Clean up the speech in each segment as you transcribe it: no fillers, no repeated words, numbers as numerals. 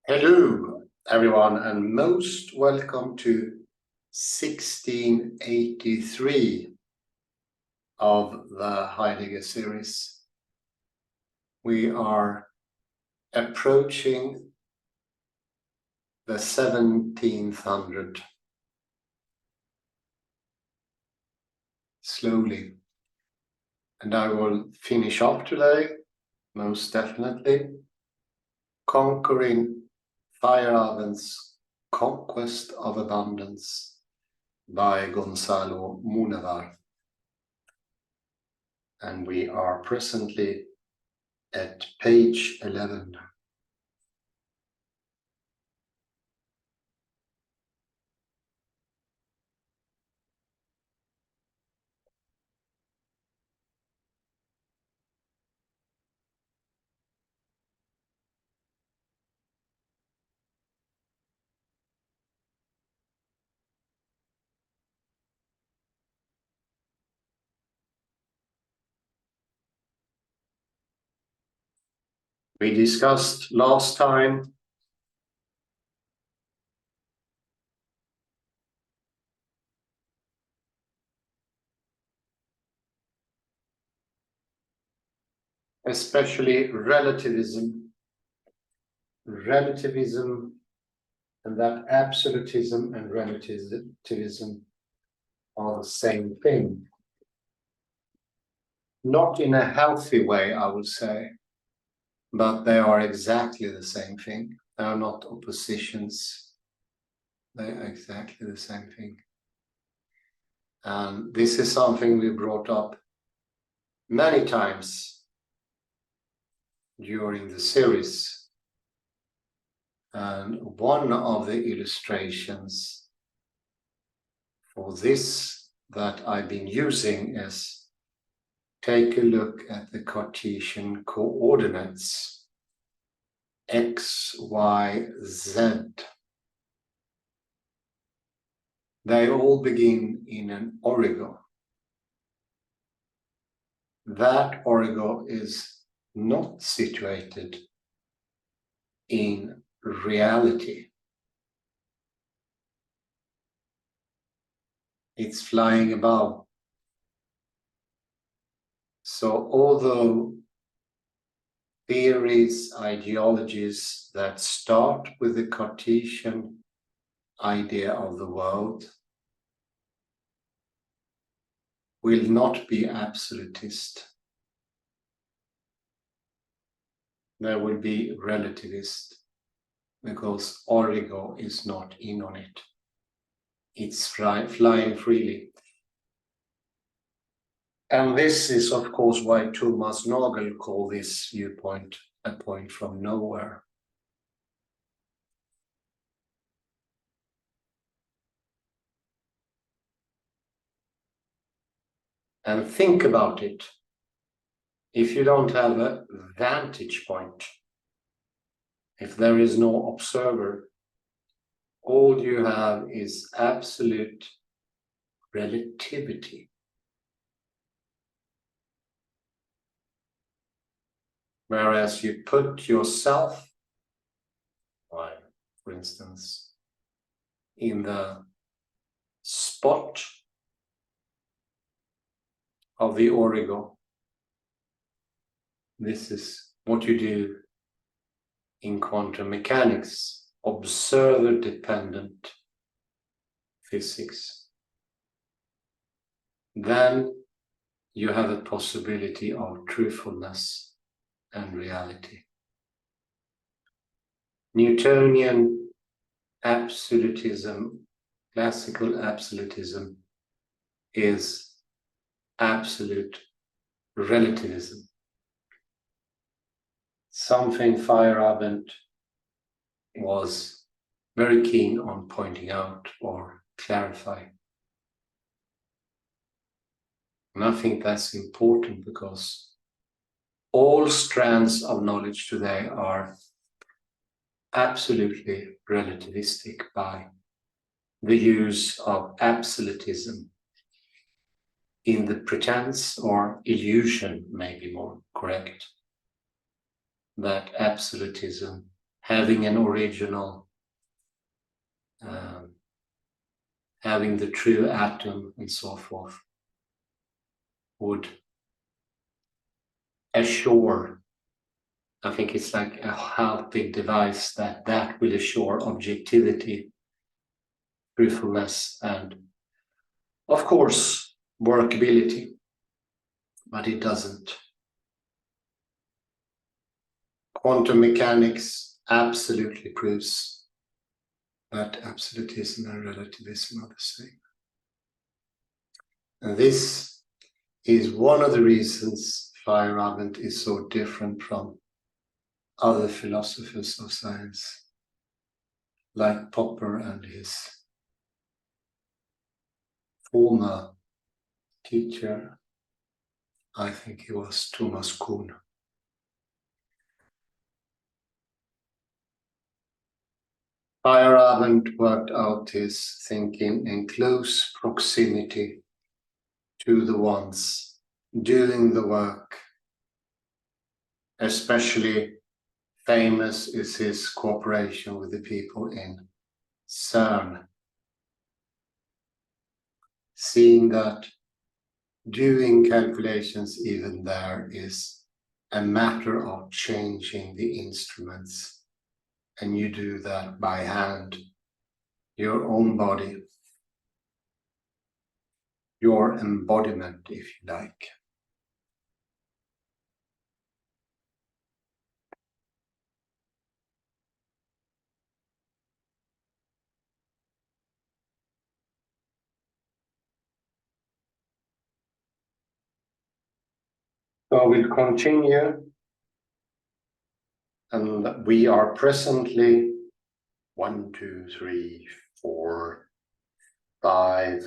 Hello, everyone, and most welcome to 1683 of the Heidegger series. We are approaching the 1700 slowly, and I will finish off today, most definitely, conquering Feyerabend's Conquest of Abundance by Gonzalo Munevar. And we are presently at page 11. We discussed last time especially relativism, and that absolutism and relativism are the same thing. Not in a healthy way, I would say, but they are exactly the same thing. They are not oppositions. They are exactly the same thing. And this is something we brought up many times during the series. And one of the illustrations for this that I've been using is take a look at the Cartesian coordinates, x, y, z. They all begin in an origo. That origo is not situated in reality. It's flying above. So although theories, ideologies that start with the Cartesian idea of the world will not be absolutist. There will be relativist, because origo is not in on it. It's flying freely. And this is, of course, why Thomas Nagel called this viewpoint a point from nowhere. And think about it. If you don't have a vantage point, if there is no observer, all you have is absolute relativity. Whereas you put yourself, for instance, in the spot of the origo. This is what you do in quantum mechanics, observer-dependent physics. Then you have a possibility of truthfulness and reality. Newtonian absolutism, classical absolutism, is absolute relativism. Something Feyerabend was very keen on pointing out or clarifying. And I think that's important because all strands of knowledge today are absolutely relativistic by the use of absolutism in the pretense or illusion, may be more correct, that absolutism having an original, having the true atom and so forth, would assure, I think it's like a half-big device that will assure objectivity, truthfulness, and of course workability, but it doesn't. Quantum mechanics absolutely proves that absolutism and relativism are the same. And this is one of the reasons Feyerabend is so different from other philosophers of science, like Popper and his former teacher, I think he was Thomas Kuhn. Feyerabend worked out his thinking in close proximity to the ones doing the work. Especially famous is his cooperation with the people in CERN. Seeing that doing calculations even there is a matter of changing the instruments, and you do that by hand, your own body, your embodiment, if you like. So we'll continue, and we are presently 1, 2, 3, 4, 5,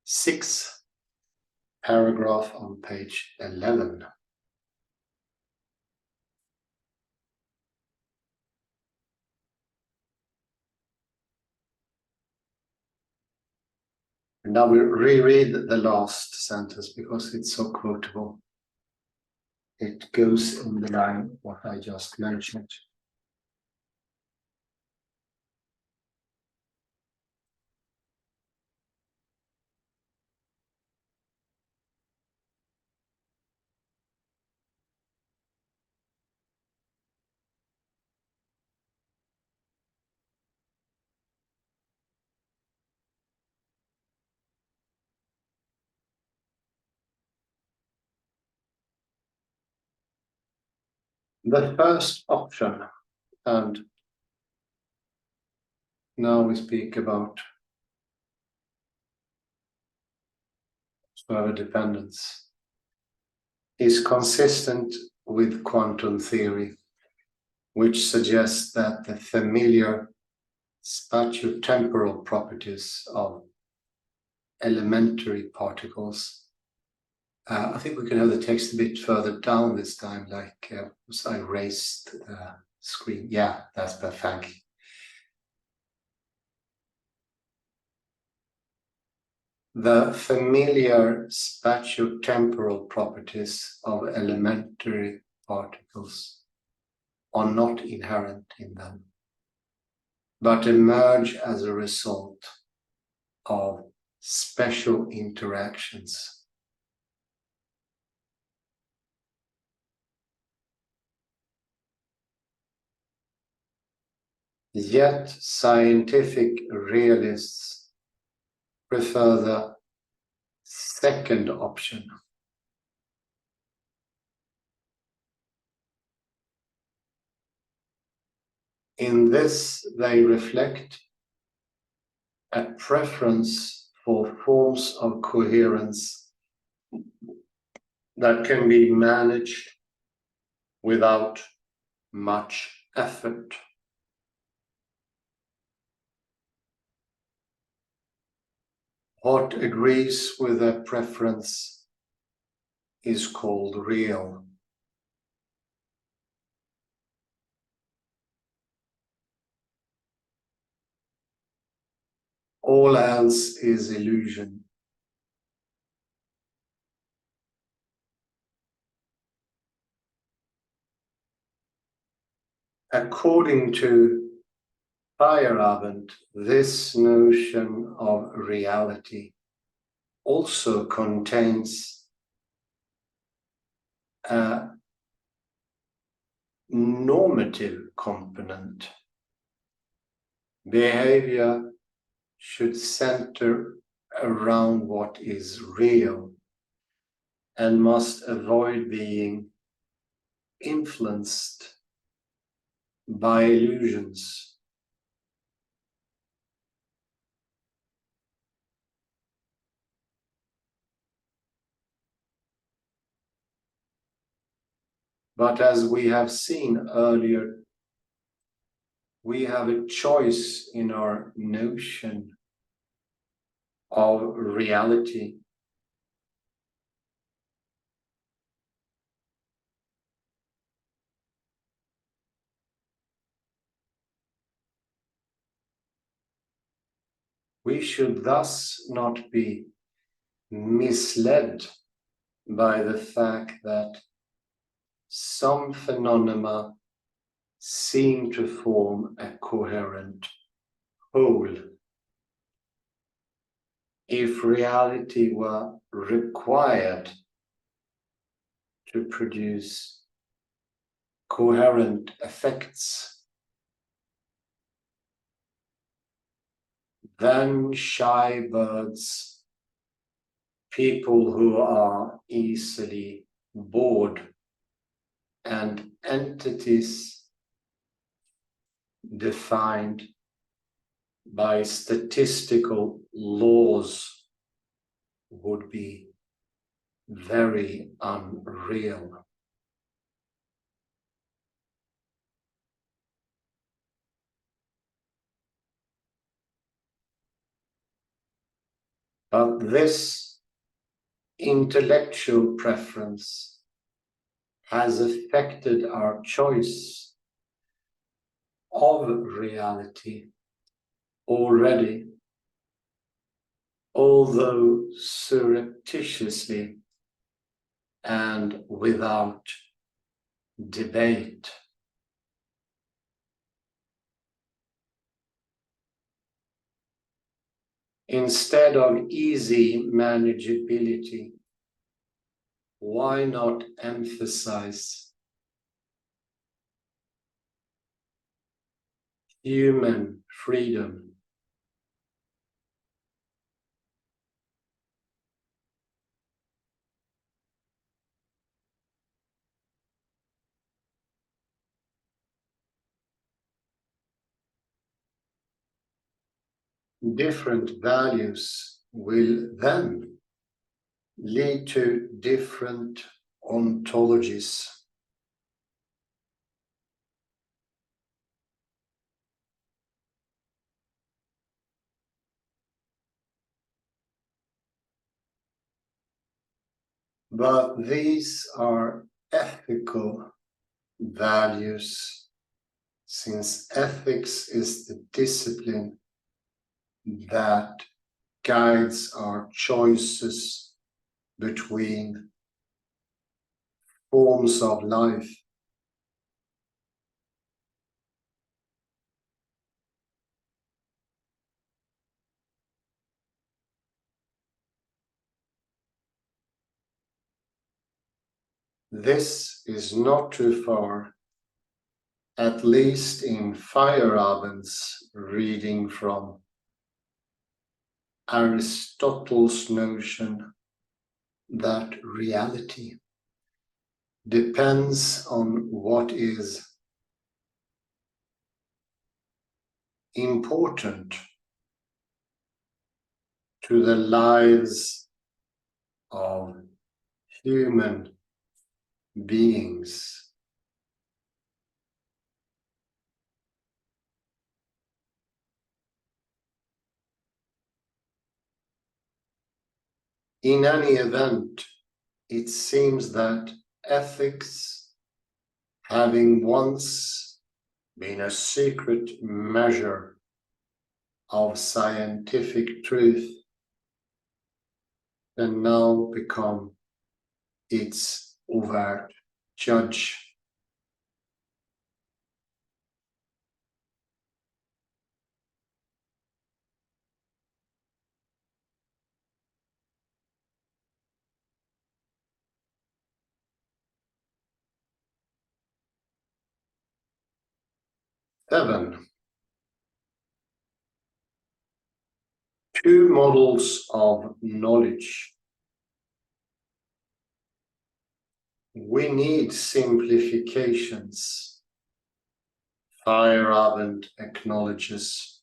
6 paragraph on page 11. And now we reread the last sentence because it's so quotable. It goes in the line what I just mentioned. The first option, and now we speak about further dependence, is consistent with quantum theory, which suggests that the familiar spatiotemporal properties of elementary particles. I think we can have the text a bit further down this time, like as I raised the screen. Yeah, that's perfect. The familiar spatiotemporal properties of elementary particles are not inherent in them, but emerge as a result of special interactions. Yet scientific realists prefer the second option. In this, they reflect a preference for forms of coherence that can be managed without much effort. What agrees with a preference is called real. All else is illusion. According to Feyerabend, this notion of reality also contains a normative component. Behavior should center around what is real and must avoid being influenced by illusions. But as we have seen earlier, we have a choice in our notion of reality. We should thus not be misled by the fact that some phenomena seem to form a coherent whole. If reality were required to produce coherent effects, then shy birds, people who are easily bored, and entities defined by statistical laws would be very unreal. But this intellectual preference has affected our choice of reality already, although surreptitiously and without debate. Instead of easy manageability, why not emphasize human freedom? Different values will then lead to different ontologies. But these are ethical values, since ethics is the discipline that guides our choices between forms of life. This is not too far, at least in Feyerabend's reading from Aristotle's notion that reality depends on what is important to the lives of human beings. In any event, it seems that ethics, having once been a secret measure of scientific truth, can now become its overt judge. 7. Two models of knowledge. We need simplifications. Feyerabend acknowledges.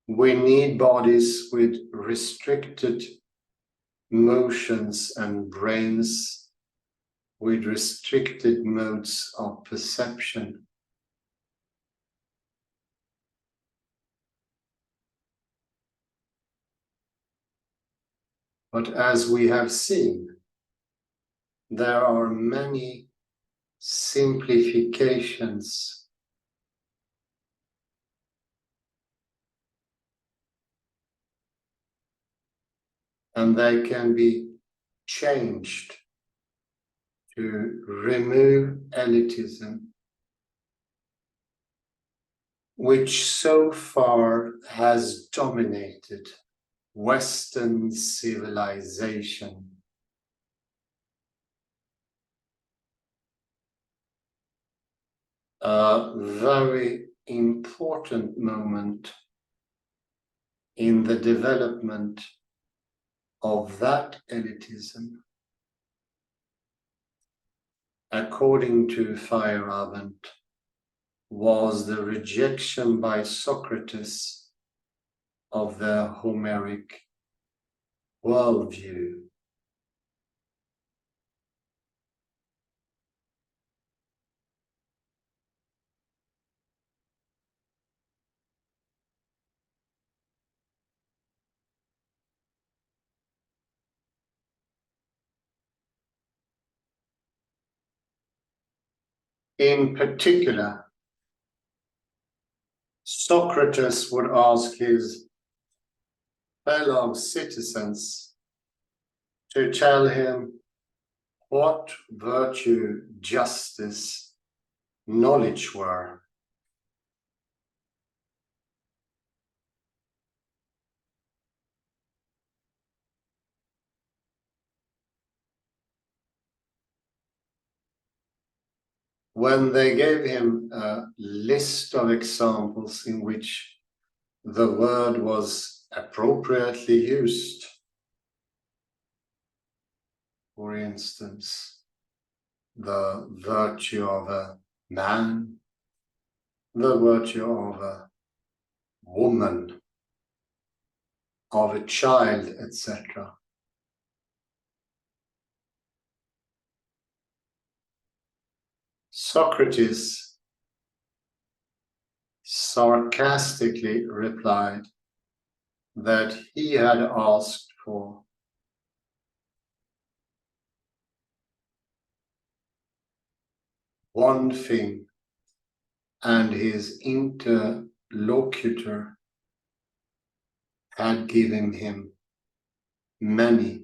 We need bodies with restricted motions and brains with restricted modes of perception. But as we have seen, there are many simplifications and they can be changed to remove elitism, which so far has dominated Western civilization. A very important moment in the development of that elitism, according to Feyerabend, was the rejection by Socrates of the Homeric worldview. In particular, Socrates would ask his fellow citizens to tell him what virtue, justice, knowledge were. When they gave him a list of examples in which the word was appropriately used, for instance, the virtue of a man, the virtue of a woman, of a child, etc. Socrates sarcastically replied that he had asked for one thing and his interlocutor had given him many.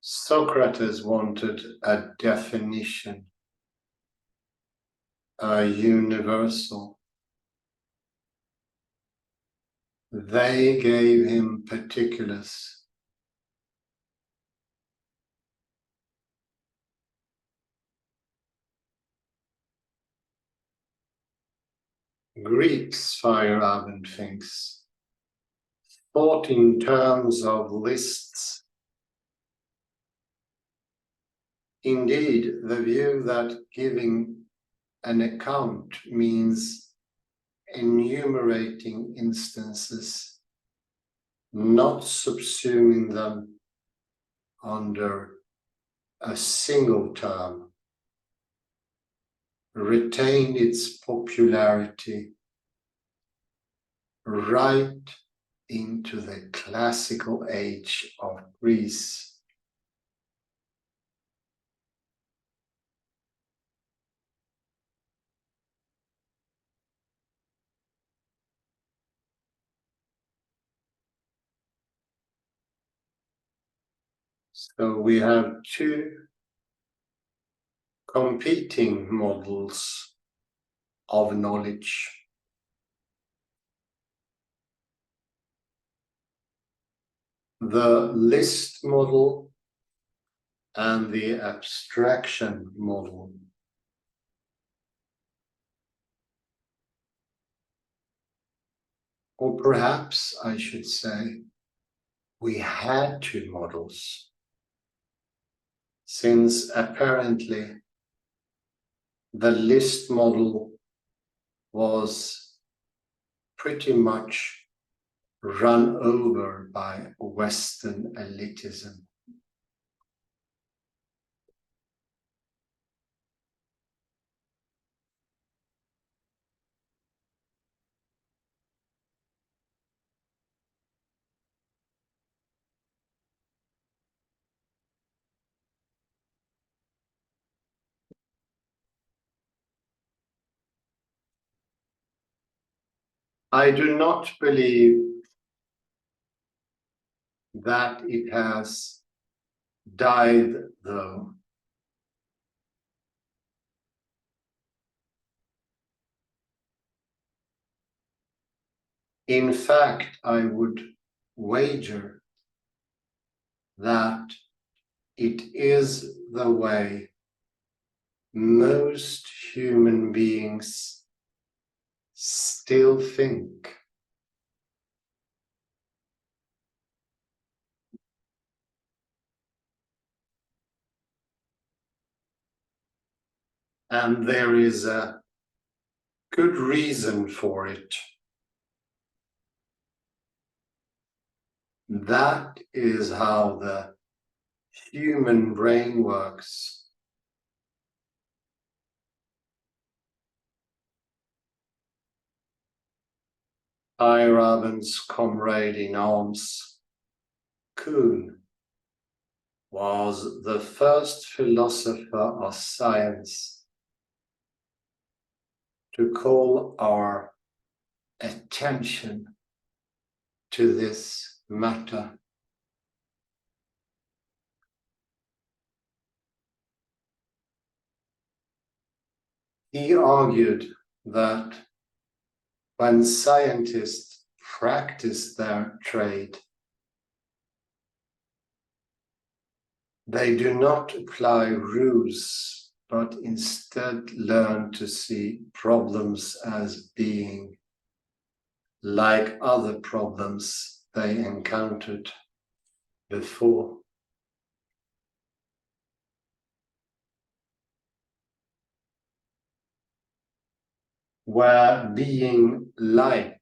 Socrates wanted a definition, a universal. They gave him particulars. Greeks, Feyerabend thinks, thought in terms of lists. Indeed, the view that giving an account means enumerating instances, not subsuming them under a single term, retained its popularity right into the classical age of Greece. So we have two competing models of knowledge. The list model and the abstraction model. Or perhaps I should say, we had two models, since apparently the list model was pretty much run over by Western elitism. I do not believe that it has died, though. In fact, I would wager that it is the way most human beings still think. And there is a good reason for it. That is how the human brain works. Feyerabend's comrade in arms, Kuhn, was the first philosopher of science to call our attention to this matter. He argued that when scientists practice their trade, they do not apply rules, but instead learn to see problems as being like other problems they encountered before. Where being like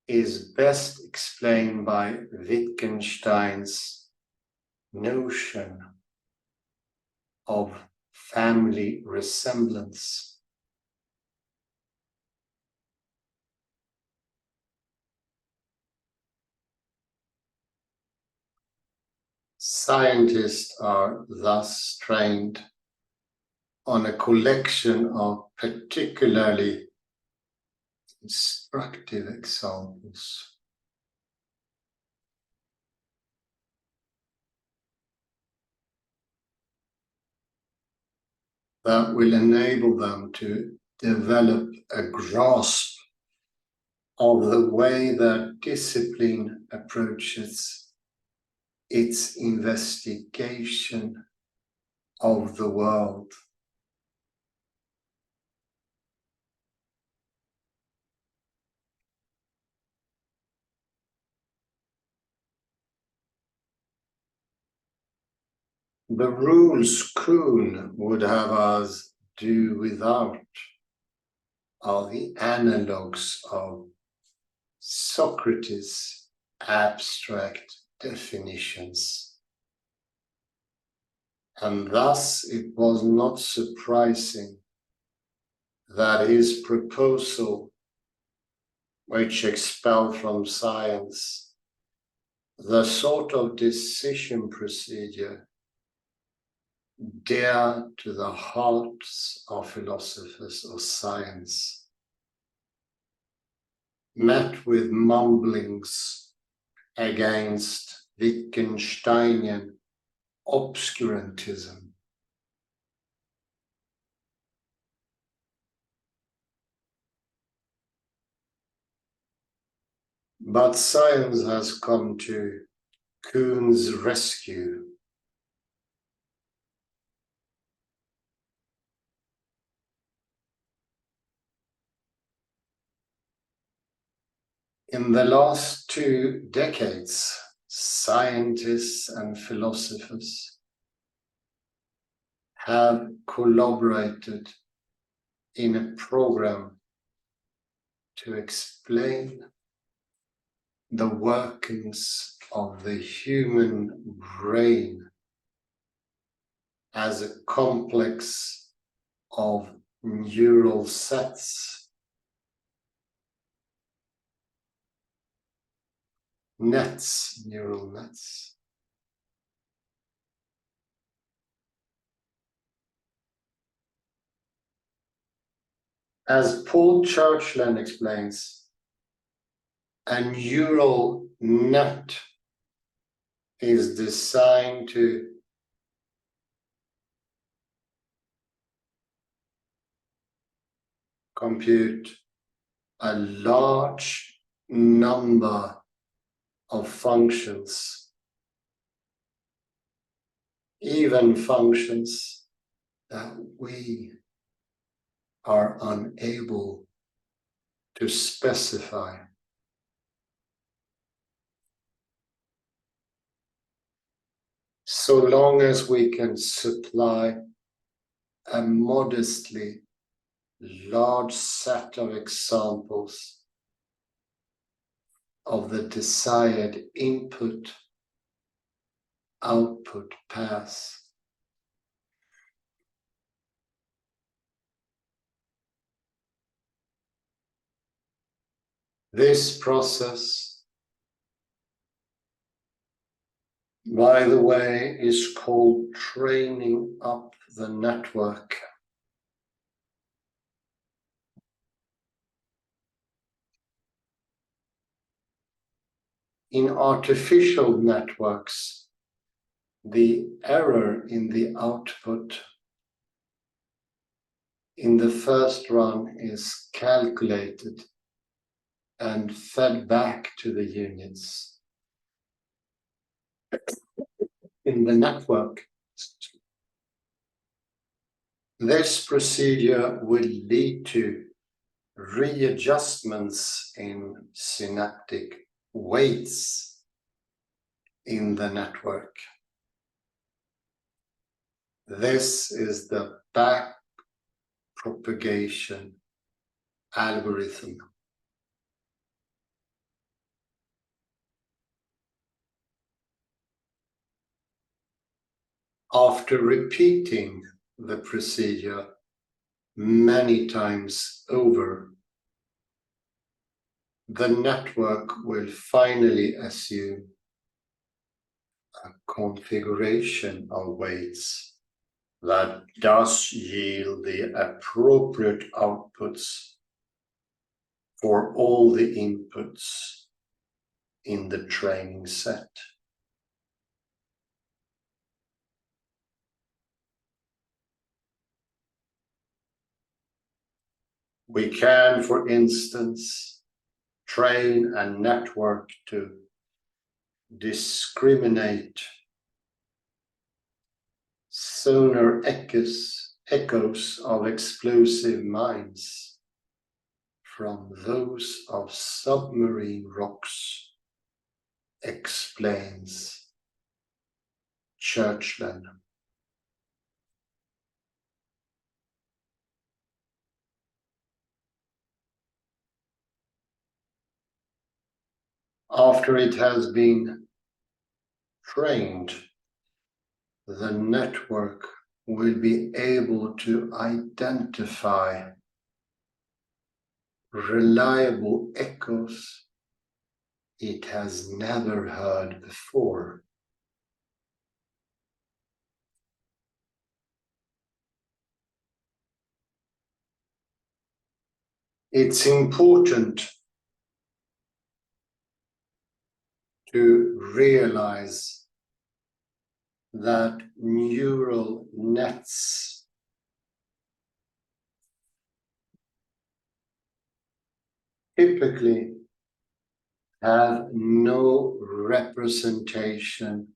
is best explained by Wittgenstein's notion of family resemblance. Scientists are thus trained on a collection of particularly instructive examples. That will enable them to develop a grasp of the way that discipline approaches its investigation of the world. The rules Kuhn would have us do without are the analogues of Socrates' abstract definitions. And thus it was not surprising that his proposal, which expelled from science the sort of decision procedure dear to the hearts of philosophers of science, met with mumblings against Wittgensteinian obscurantism. But science has come to Kuhn's rescue In the last 2 decades, scientists and philosophers have collaborated in a program to explain the workings of the human brain as a complex of neural sets, neural nets. As Paul Churchland explains, a neural net is designed to compute a large number of functions, even functions that we are unable to specify. So long as we can supply a modestly large set of examples of the desired input-output path. This process, by the way, is called training up the network. In artificial networks, the error in the output in the first run is calculated and fed back to the units. In the network, this procedure will lead to readjustments in synaptic weights in the network. This is the back propagation algorithm. After repeating the procedure many times over, the network will finally assume a configuration of weights that does yield the appropriate outputs for all the inputs in the training set. We can, for instance, train a network to discriminate sonar echoes of explosive mines from those of submarine rocks, explains Churchland. After it has been trained, the network will be able to identify reliable echoes it has never heard before. It's important to realize that neural nets typically have no representation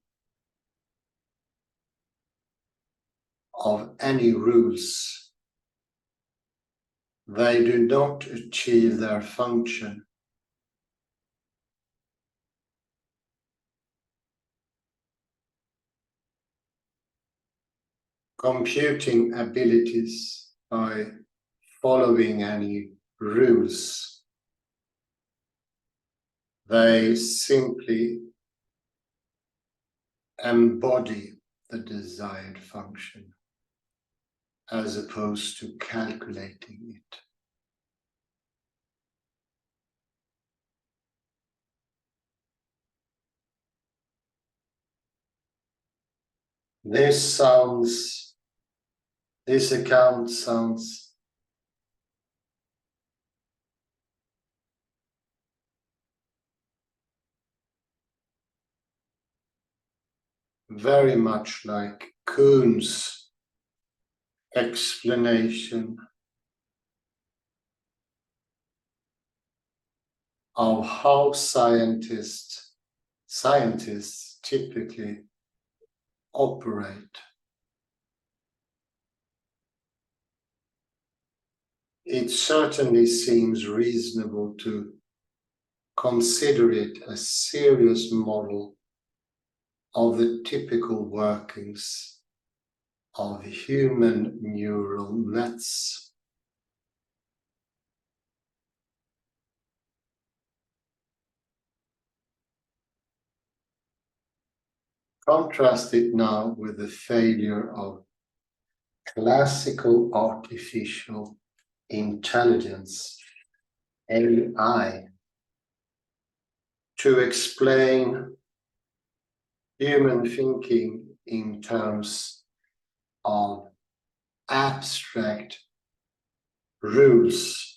of any rules. They do not achieve their function computing abilities by following any rules. They simply embody the desired function as opposed to calculating it. This account sounds very much like Kuhn's explanation of how scientists typically operate. It certainly seems reasonable to consider it a serious model of the typical workings of human neural nets. Contrast it now with the failure of classical artificial intelligence, AI, to explain human thinking in terms of abstract rules.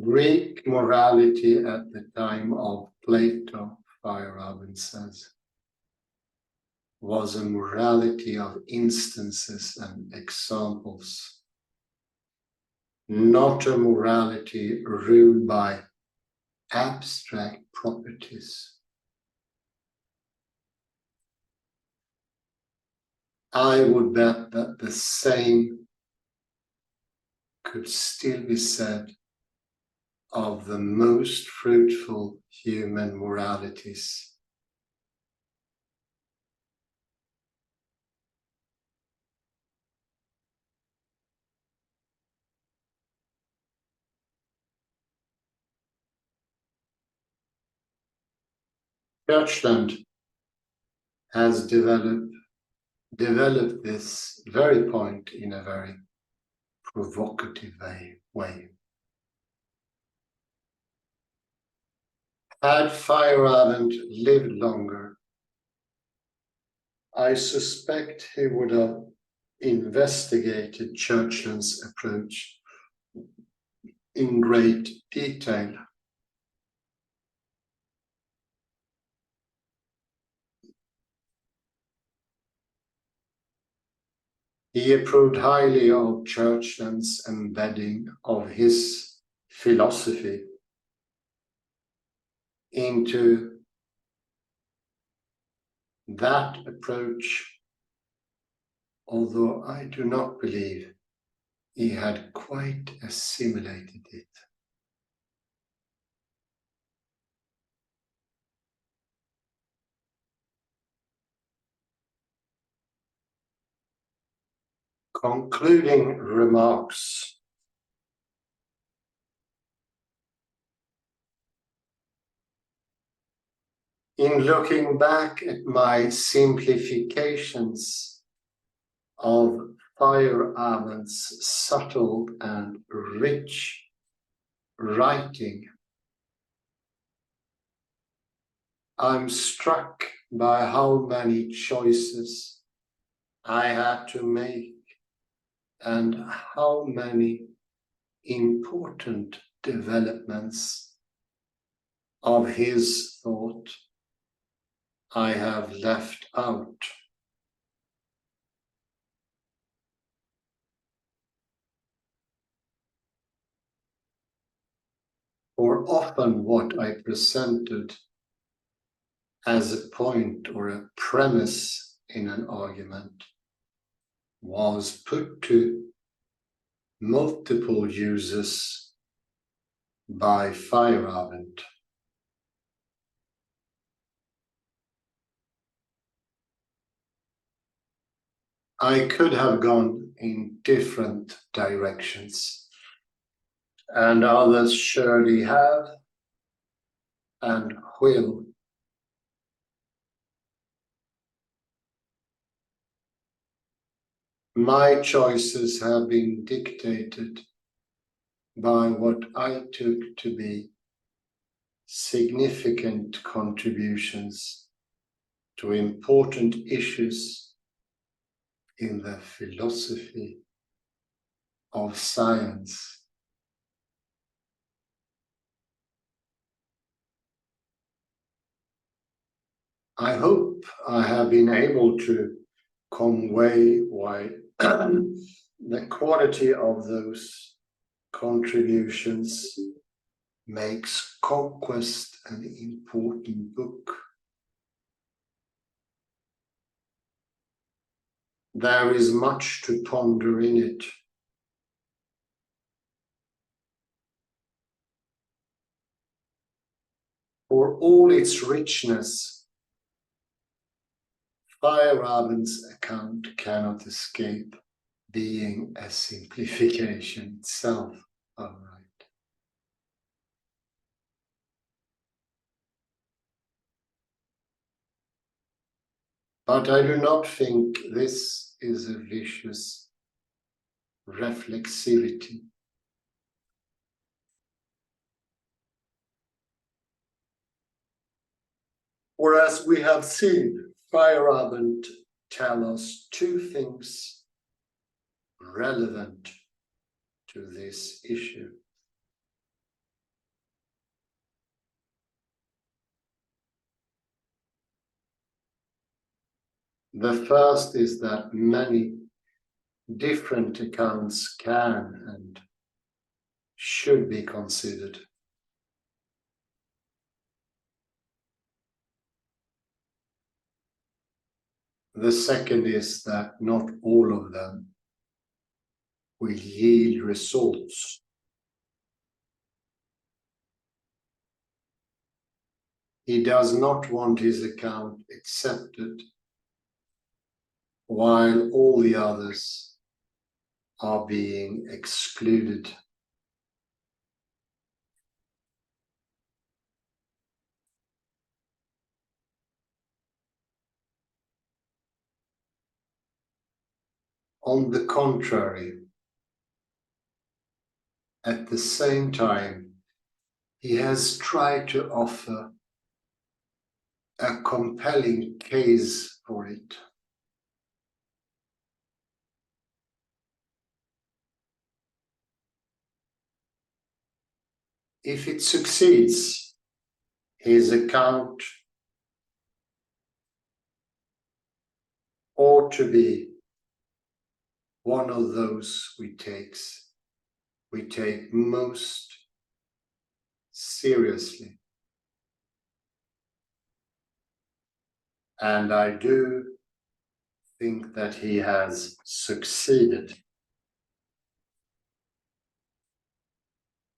Greek morality at the time of Plato, Feyerabend says, was a morality of instances and examples, not a morality ruled by abstract properties. I would bet that the same could still be said of the most fruitful human moralities. Churchland has developed this very point in a very provocative way. Had Feyerabend lived longer, I suspect he would have investigated Churchland's approach in great detail. He approved highly of Churchland's embedding of his philosophy into that approach, although I do not believe he had quite assimilated it. Concluding remarks. In looking back at my simplifications of Feyerabend's subtle and rich writing, I'm struck by how many choices I had to make and how many important developments of his thought I have left out. For often what I presented as a point or a premise in an argument was put to multiple uses by Feyerabend. I could have gone in different directions, and others surely have and will. My choices have been dictated by what I took to be significant contributions to important issues in the philosophy of science. I hope I have been able to convey why the quality of those contributions makes Conquest an important book. There is much to ponder in it. For all its richness, Feyerabend's account cannot escape being a simplification itself. All right. But I do not think this is a vicious reflexivity. Or as we have seen, Feyerabend tell us two things relevant to this issue. The first is that many different accounts can and should be considered. The second is that not all of them will yield results. He does not want his account accepted, while all the others are being excluded. On the contrary, at the same time, he has tried to offer a compelling case for it. If it succeeds, his account ought to be one of those we take most seriously. And I do think that he has succeeded.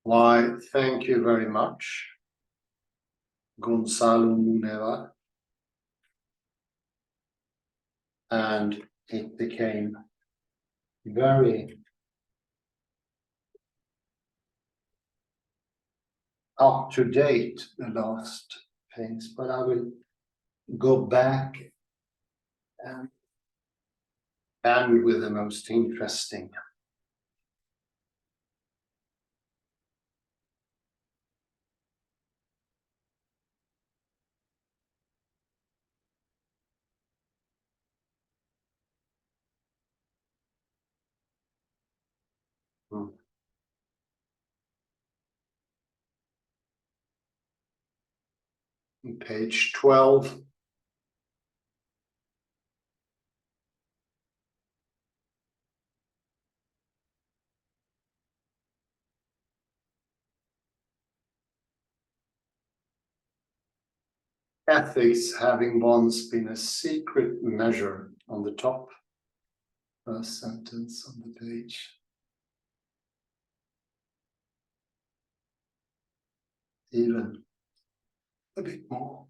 Why, thank you very much, Gonzalo Munevar. And it became very up to date, the last things, but I will go back and end with the most interesting. Page 12. Ethics having once been a secret measure on the top first sentence on the page. Even a bit more.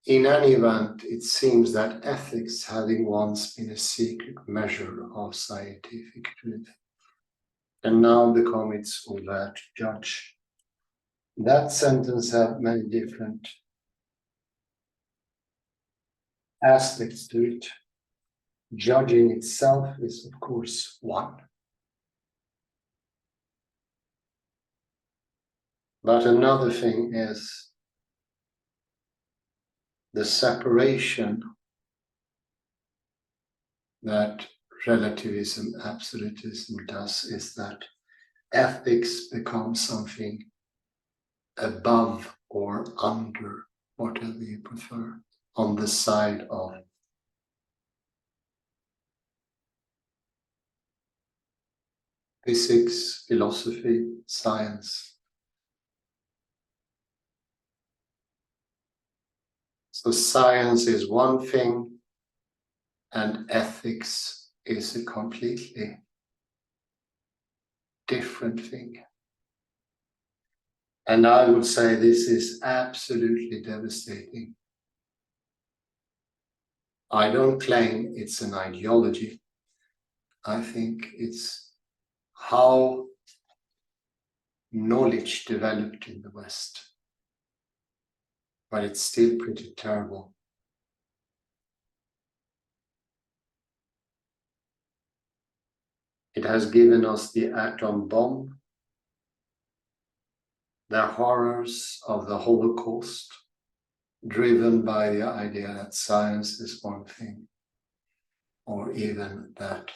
In any event, it seems that ethics, having once been a secret measure of scientific truth, can now become its overt judge. That sentence has many different aspects to it. Judging itself is, of course, one. But another thing is the separation that relativism, absolutism does, is that ethics becomes something above or under, whatever you prefer, on the side of physics, philosophy, science. So science is one thing and ethics is a completely different thing. And I would say this is absolutely devastating. I don't claim it's an ideology. I think it's how knowledge developed in the West. But it's still pretty terrible. It has given us the atom bomb, the horrors of the Holocaust, driven by the idea that science is one thing, or even that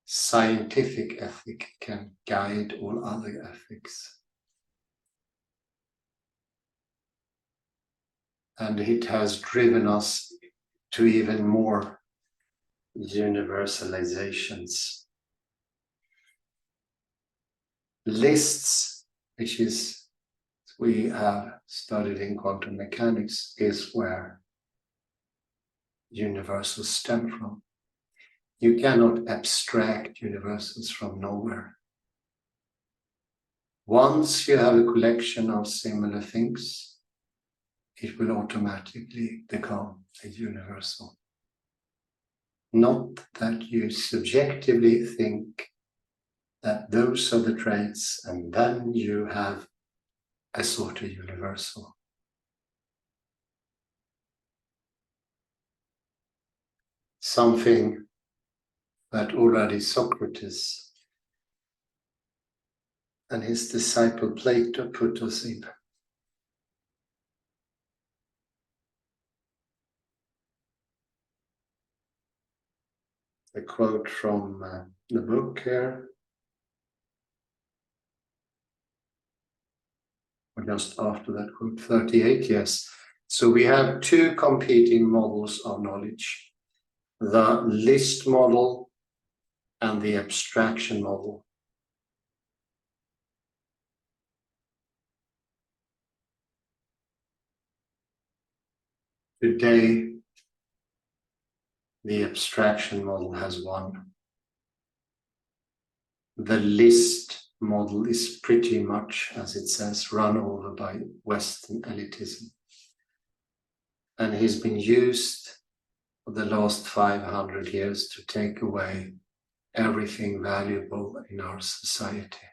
scientific ethic can guide all other ethics. And it has driven us to even more universalizations. Lists, which is we have studied in quantum mechanics, is where universals stem from. You cannot abstract universals from nowhere. Once you have a collection of similar things, it will automatically become a universal. Not that you subjectively think that those are the traits and then you have a sort of universal. Something that already Socrates and his disciple Plato put us in. A quote from the book here, or just after that quote, 38, yes. So we have two competing models of knowledge, the list model and the abstraction model. Today, the abstraction model has won. The list model is pretty much, as it says, run over by Western elitism. And he's been used for the last 500 years to take away everything valuable in our society.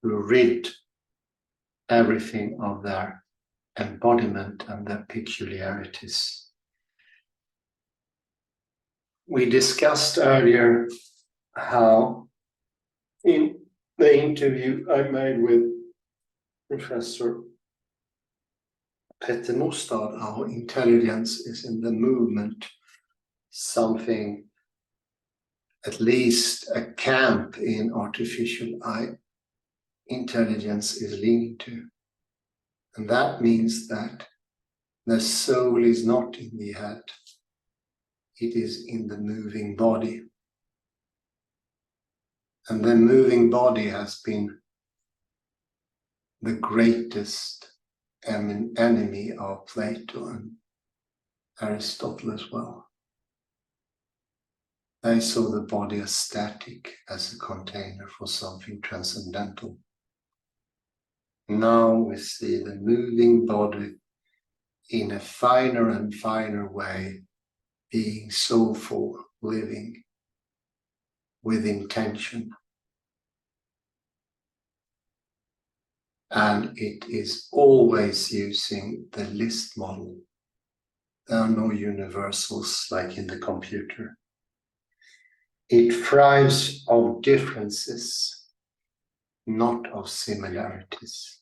To rid everything of their embodiment and their peculiarities. We discussed earlier how in the interview I made with Professor Petter Mostad, how intelligence is in the movement, something, at least a camp in artificial intelligence is leaning to. And that means that the soul is not in the head, it is in the moving body. And the moving body has been the greatest enemy of Plato and Aristotle as well. They saw the body as static, as a container for something transcendental. Now we see the moving body in a finer and finer way, being soulful, living with intention. And it is always using the list model. There are no universals like in the computer. It thrives of differences, not of similarities.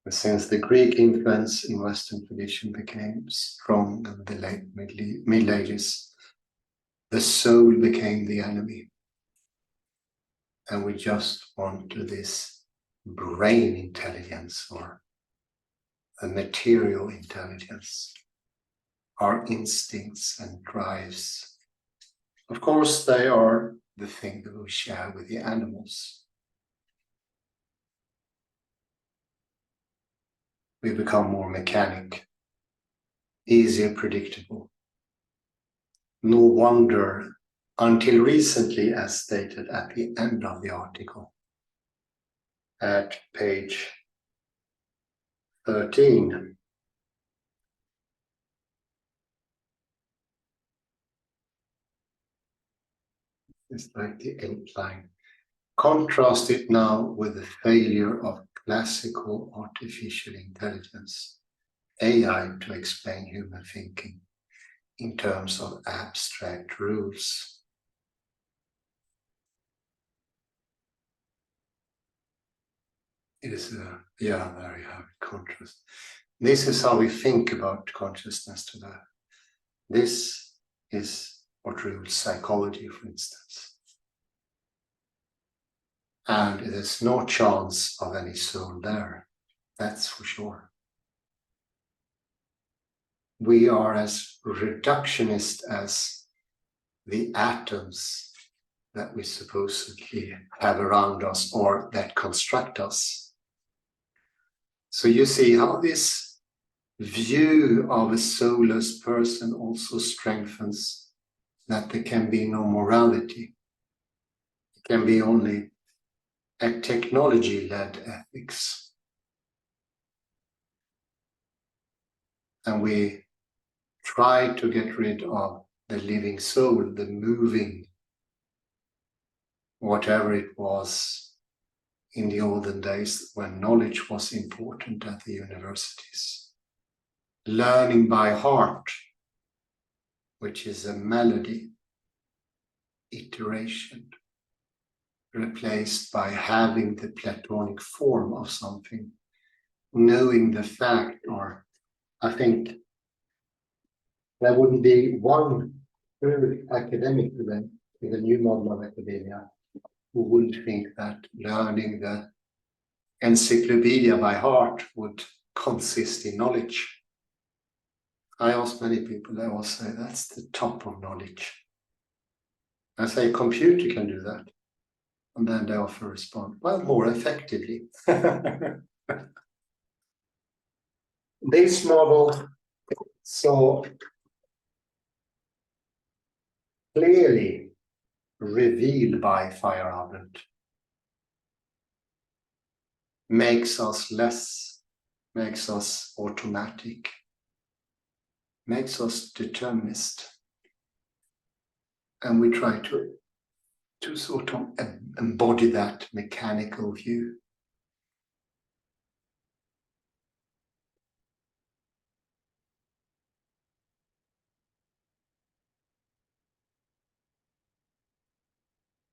Since the Greek influence in Western tradition became strong in the late Middle Ages, the soul became the enemy. And we just want to this brain intelligence or a material intelligence, our instincts and drives. Of course, they are the thing that we share with the animals. We become more mechanic, easier predictable. No wonder, until recently, as stated at the end of the article, at page 13, it's like the 8th line. Contrast it now with the failure of classical artificial intelligence, AI, to explain human thinking in terms of abstract rules. It is there you have contrast. This is how we think about consciousness today. This is what rules psychology, for instance. And there's no chance of any soul there, that's for sure. We are as reductionist as the atoms that we supposedly have around us or that construct us. So you see how this view of a soulless person also strengthens that there can be no morality. It can be only a technology-led ethics. And we try to get rid of the living soul, the moving, whatever it was in the olden days when knowledge was important at the universities. Learning by heart, which is a melody, iteration, replaced by having the Platonic form of something, knowing the fact, or I think there wouldn't be one true academic today in the new model of academia who wouldn't think that learning the encyclopedia by heart would consist in knowledge. I ask many people, they all say that's the top of knowledge. I say a computer can do that. And then they often respond, well, more effectively. This model, so clearly revealed by Feyerabend, makes us less, makes us automatic, makes us determinist. And we try to sort of embody that mechanical view.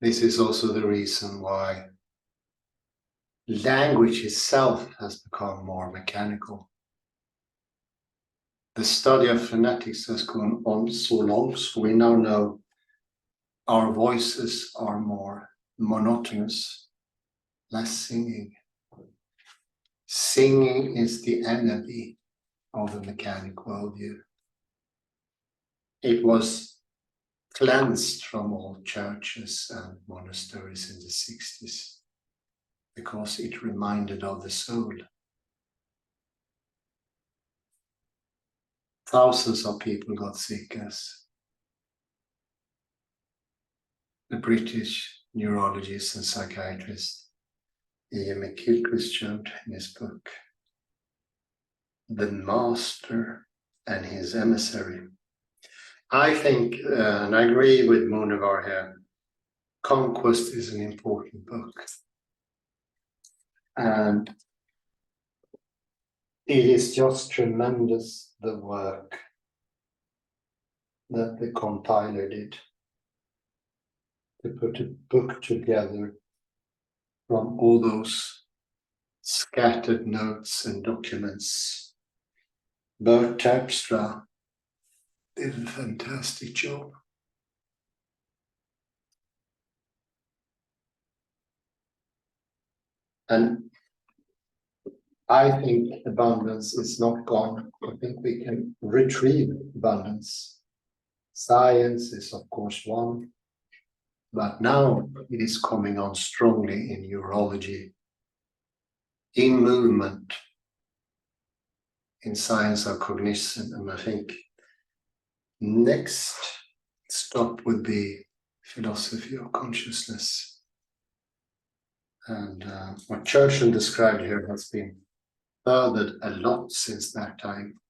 This is also the reason why language itself has become more mechanical. The study of phonetics has gone on so long, so we now know our voices are more monotonous, less singing. Singing is the enemy of the mechanic worldview. It was cleansed from all churches and monasteries in the 60s because it reminded of the soul. Thousands of people got sick, as the British neurologist and psychiatrist Ian McGilchrist showed in his book, The Master and His Emissary. I think, and I agree with Munevar here, Conquest is an important book. And it is just tremendous, the work that the compiler did to put a book together from all those scattered notes and documents. Bert Terpstra did a fantastic job. And I think abundance is not gone. I think we can retrieve abundance. Science is, of course, one, but now it is coming on strongly in neurology, in movement, in science of cognition, and I think next stop would be philosophy of consciousness. And what Churchill described here has been furthered a lot since that time.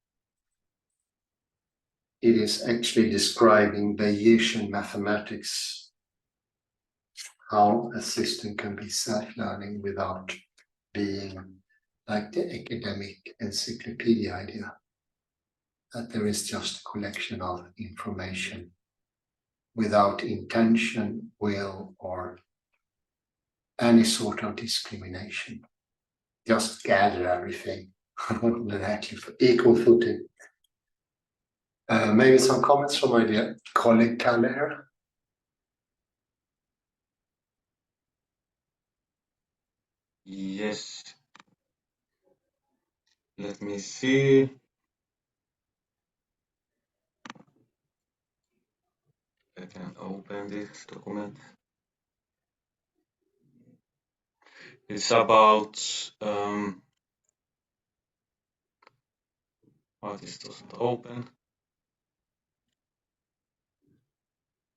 It is actually describing Bayesian mathematics, how a system can be self-learning without being like the academic encyclopedia idea, that there is just a collection of information without intention, will, or any sort of discrimination. Just gather everything on an actual equal footing. Maybe some comments from my dear colleague Kalle here. Yes. Let me see. I can open this document. It's about why this doesn't open.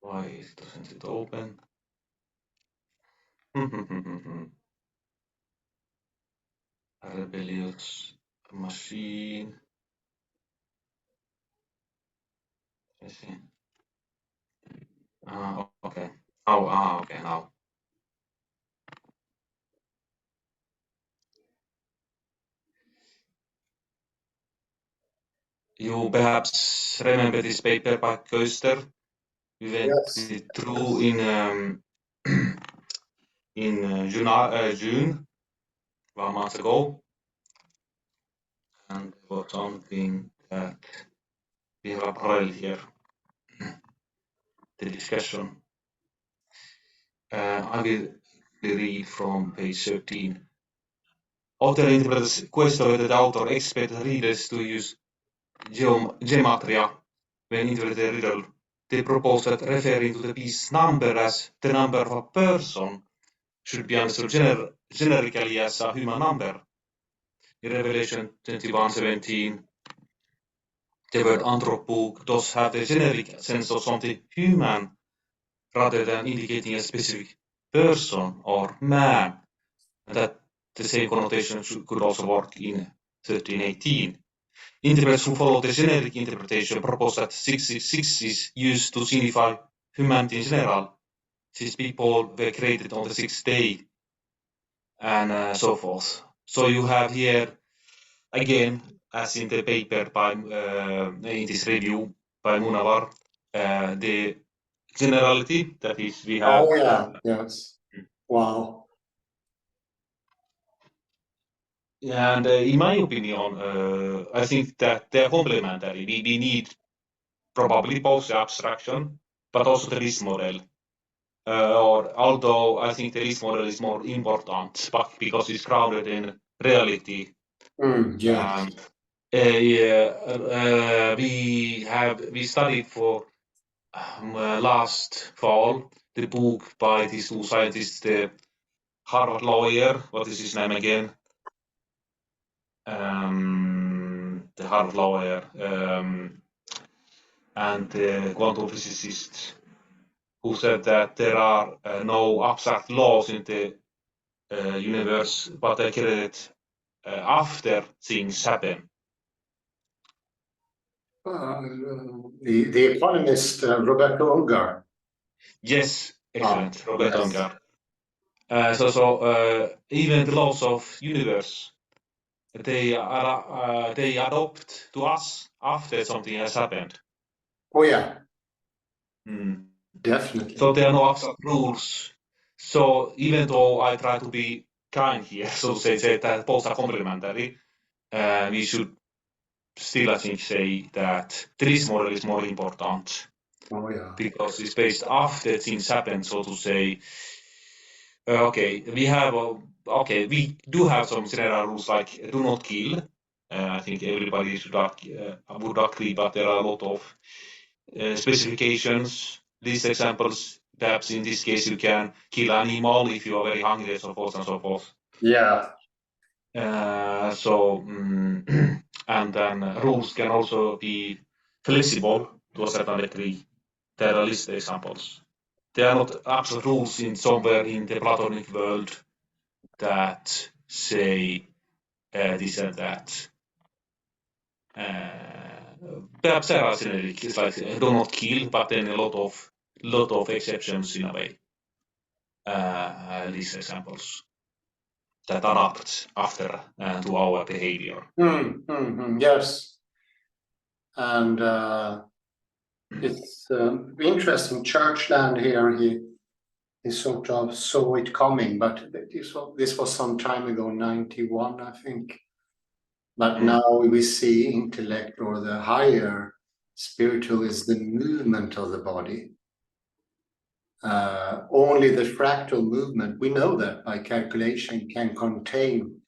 Why doesn't it open? A rebellious machine. Let's see. Okay. Okay, now. You perhaps remember this paper by Köster. We went through in June, 1 month ago, and there was something that we have a parallel here. The discussion. I will read from page 13. Author interprets question that the author expects readers to use gematria when interpreting a riddle. They propose that referring to the piece number as the number of a person should be understood generically as a human number. In Revelation 21:17, the word anthropo does have the generic sense of something human rather than indicating a specific person or man, and that the same connotation could also work in 13:18. Interpreters who follow the generic interpretation propose that 666 is used to signify humanity in general, since people were created on the sixth day, and so forth. So you have here, again, as in the paper by in this review by Munevar, the generality, that is, we have. Oh yeah, yes. Wow. And in my opinion, I think that they're complementary. We need probably both the abstraction, but also the risk model. Or although I think the risk model is more important, but because it's grounded in reality. Yeah. We studied for last fall the book by these two scientists, the Harvard lawyer, what is his name again? The Harvard lawyer and the quantum physicist, who said that there are no abstract laws in the universe, but they created after things happen. The economist Roberto Ungar. Yes, excellent, Robert yes. Ungar. Even the laws of universe, they adopt to us after something has happened. Oh yeah, Mm. definitely. So there are no abstract rules. So even though I try to be kind here, so to say that both are complementary, we should still, I think, say that this model is more important. Oh yeah. Because it's based after things happen, so to say. Okay, we do have some general rules like do not kill. I think everybody would agree, but there are a lot of specifications. These examples, perhaps in this case, you can kill an animal if you are very hungry, and so forth and so forth. Yeah. And then rules can also be flexible to a certain degree. There are list examples. There are not absolute rules in somewhere in the Platonic world that say this and that. Perhaps there are generic, it's like do not kill, but then a lot of exceptions in a way. These examples that adapt after to our behavior. Yes, and it's interesting. Churchland here, he sort of saw it coming, but this was some time ago, 91, I think. But now we see intellect, or the higher spiritual, is the movement of the body. Only the fractal movement, we know that by calculation, can contain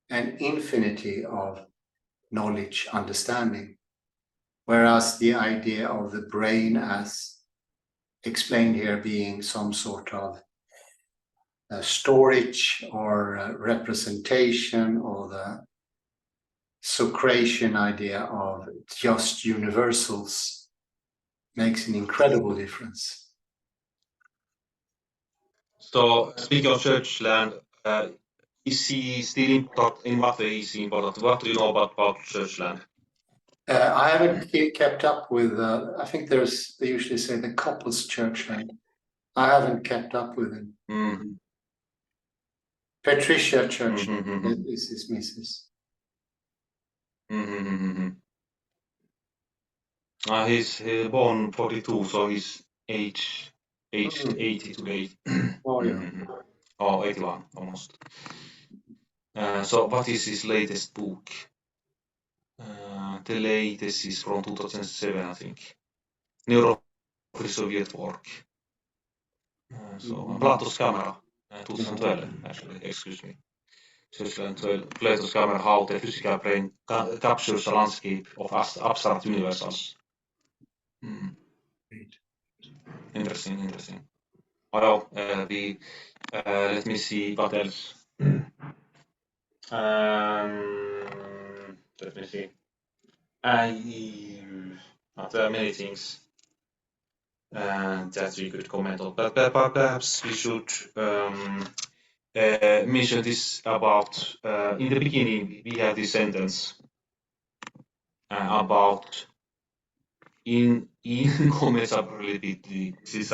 an infinity of knowledge, understanding. Whereas the idea of the brain, as explained here, being some sort of storage or representation, or the Socratian idea of just universals, makes an incredible difference. So speaking of Churchland, is he still important? In what way is he important? What do you know about Churchland? I haven't kept up with, I think they usually say the couples Churchland. I haven't kept up with him. Mm-hmm. Patricia Churchland is his missus. He's born 42, so he's aged 80 today. Oh yeah. Oh, 81 almost. So what is his latest book? The latest is from 2007, I think. Neuro-Soviet work. So Plato's Camera, 2012 actually, excuse me. 2012, Plato's Camera, how the physical brain captures the landscape of abstract universals. Interesting. Well, let me see what else. Let me see. There are many things that we could comment on, but perhaps we should mention this about in the beginning we have this sentence about incommensurability. This is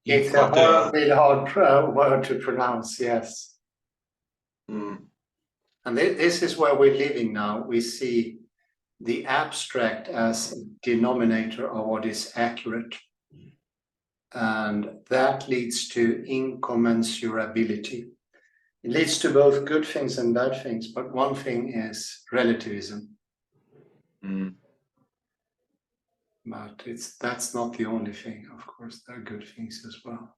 it's a hard word to pronounce, yes. And this is where we're living now. We see the abstract as a denominator of what is accurate. And that leads to incommensurability. It leads to both good things and bad things, but one thing is relativism. But that's not the only thing, of course. There are good things as well.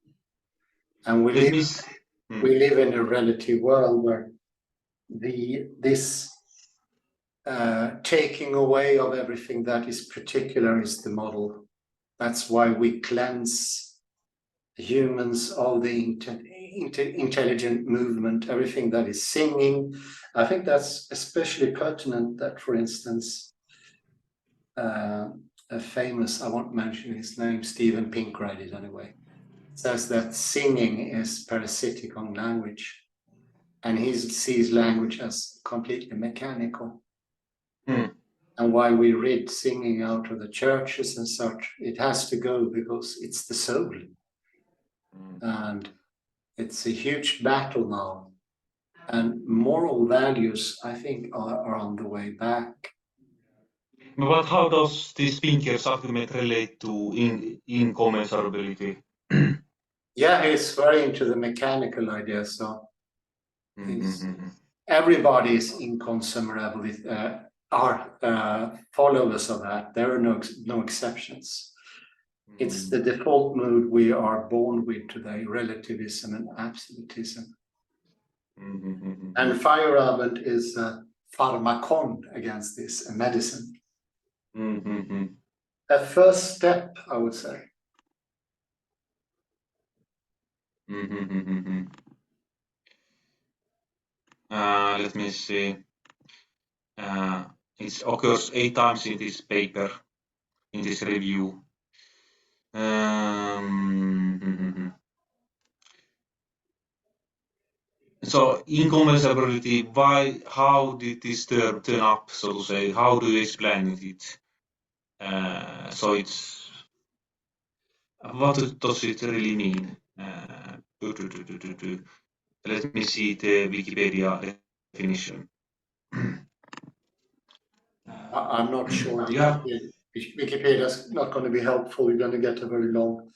And we live in a relative world where this taking away of everything that is particular is the model That's why we cleanse humans of the intelligent movement, everything that is singing. I think that's especially pertinent that, for instance, a famous, I won't mention his name, Steven Pinker did anyway, says that singing is parasitic on language, and he sees language as completely mechanical. And while we read singing out of the churches and such, it has to go because it's the soul. And it's a huge battle now. And moral values, I think, are on the way back. But how does this Pinker's argument relate to incommensurability? Yeah, he's very into the mechanical idea. So everybody is incommensurable, are followers of that. There are no exceptions. It's the default mood we are born with today, relativism and absolutism. And Feyerabend is a pharmacon against this, a medicine. A first step, I would say. Let me see. It occurs 8 times in this paper, in this review. So incommensurability, how did this term turn up, so to say? How do you explain it? So it's, what does it really mean? Let me see the Wikipedia definition. I'm not sure. Yeah. Wikipedia is not going to be helpful. You're going to get a very long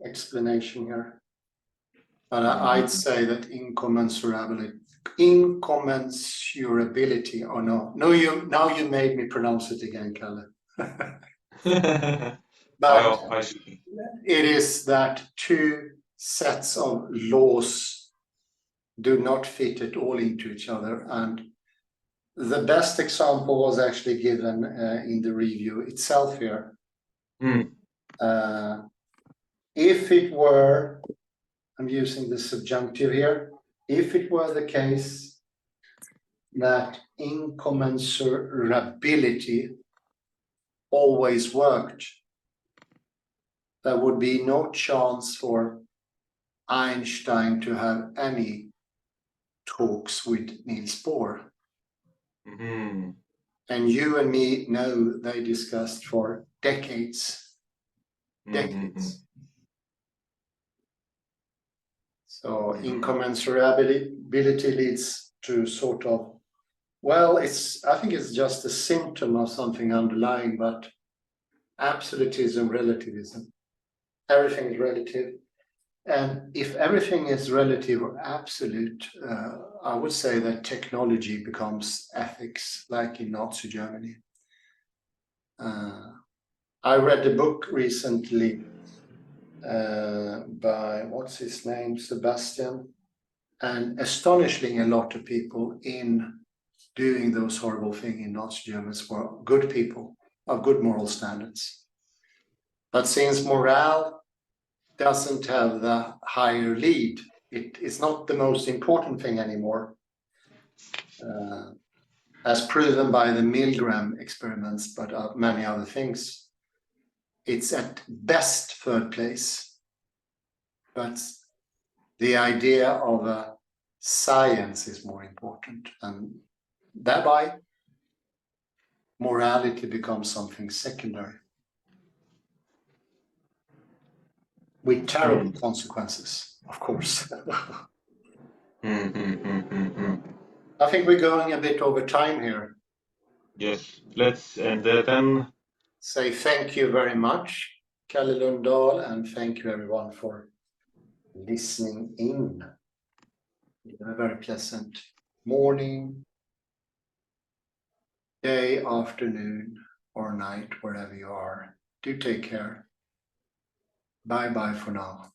explanation here. But I'd say that incommensurability, or no, now you made me pronounce it again, Kalle. But it is that two sets of laws do not fit at all into each other. And the best example was actually given in the review itself here. If it were, I'm using the subjunctive here, if it were the case that incommensurability always worked, there would be no chance for Einstein to have any talks with Niels Bohr. And you and me know they discussed for decades. So incommensurability leads to sort of, well, I think it's just a symptom of something underlying, but absolutism, relativism, everything is relative. And if everything is relative or absolute, I would say that technology becomes ethics, like in Nazi Germany. I read a book recently by, what's his name, Sebastian, and astonishingly a lot of people in doing those horrible things in Nazi Germany were good people of good moral standards. But since morale doesn't have the higher lead, it is not the most important thing anymore, as proven by the Milgram experiments, but many other things. It's at best third place, but the idea of a science is more important, and thereby morality becomes something secondary with terrible consequences, of course. I think we're going a bit over time here. Yes, let's end then. Say thank you very much, Kalle Lundahl, and thank you everyone for listening in. A very pleasant morning, day, afternoon, or night, wherever you are. Do take care. Bye-bye for now.